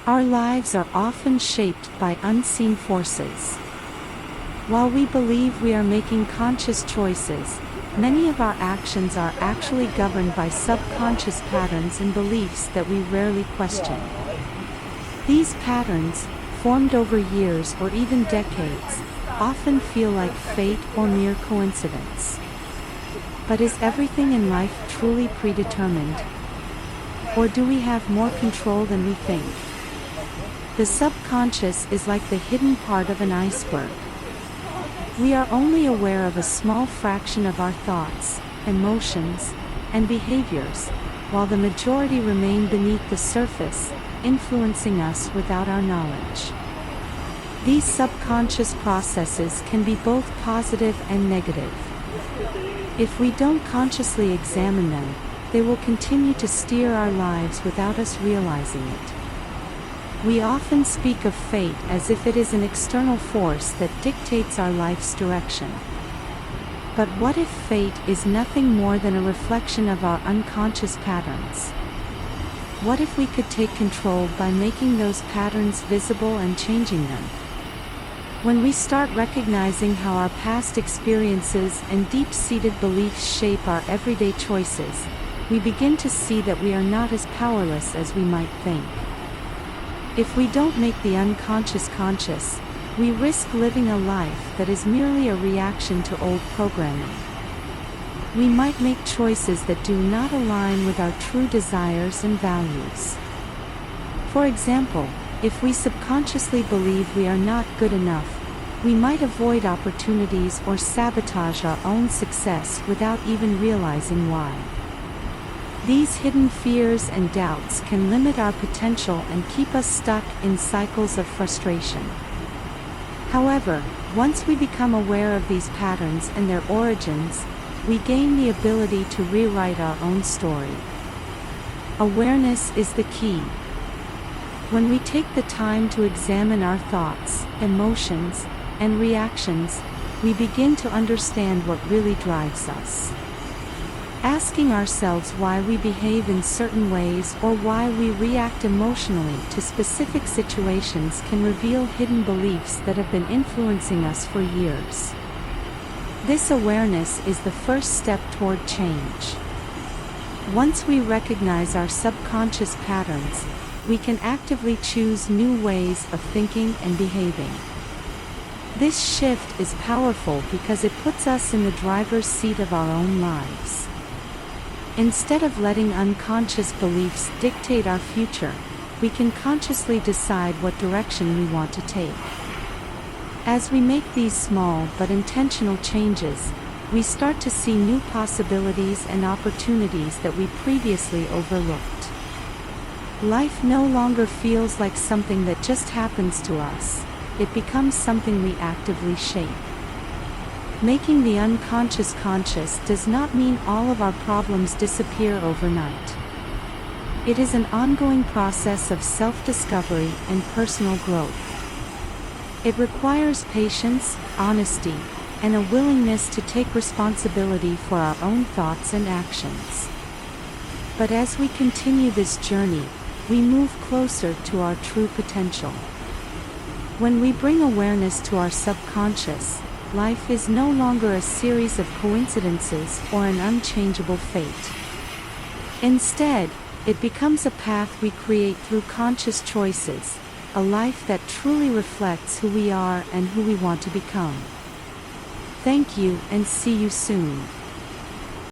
Our lives are often shaped by unseen forces. While we believe we are making conscious choices, many of our actions are actually governed by subconscious patterns and beliefs that we rarely question. These patterns, formed over years or even decades, often feel like fate or mere coincidence. But is everything in life truly predetermined? Or do we have more control than we think? The subconscious is like the hidden part of an iceberg. We are only aware of a small fraction of our thoughts, emotions, and behaviors, while the majority remain beneath the surface, influencing us without our knowledge. These subconscious processes can be both positive and negative. If we don't consciously examine them, they will continue to steer our lives without us realizing it. We often speak of fate as if it is an external force that dictates our life's direction. But what if fate is nothing more than a reflection of our unconscious patterns? What if we could take control by making those patterns visible and changing them? When we start recognizing how our past experiences and deep-seated beliefs shape our everyday choices, we begin to see that we are not as powerless as we might think. If we don't make the unconscious conscious, we risk living a life that is merely a reaction to old programming. We might make choices that do not align with our true desires and values. For example, if we subconsciously believe we are not good enough, we might avoid opportunities or sabotage our own success without even realizing why. These hidden fears and doubts can limit our potential and keep us stuck in cycles of frustration. However, once we become aware of these patterns and their origins, we gain the ability to rewrite our own story. Awareness is the key. When we take the time to examine our thoughts, emotions, and reactions, we begin to understand what really drives us. Asking ourselves why we behave in certain ways or why we react emotionally to specific situations can reveal hidden beliefs that have been influencing us for years. This awareness is the first step toward change. Once we recognize our subconscious patterns, we can actively choose new ways of thinking and behaving. This shift is powerful because it puts us in the driver's seat of our own lives. Instead of letting unconscious beliefs dictate our future, we can consciously decide what direction we want to take. As we make these small but intentional changes, we start to see new possibilities and opportunities that we previously overlooked. Life no longer feels like something that just happens to us, it becomes something we actively shape. Making the unconscious conscious does not mean all of our problems disappear overnight. It is an ongoing process of self-discovery and personal growth. It requires patience, honesty, and a willingness to take responsibility for our own thoughts and actions. But as we continue this journey, we move closer to our true potential. When we bring awareness to our subconscious, life is no longer a series of coincidences or an unchangeable fate. Instead, it becomes a path we create through conscious choices, a life that truly reflects who we are and who we want to become. Thank you, and see you soon.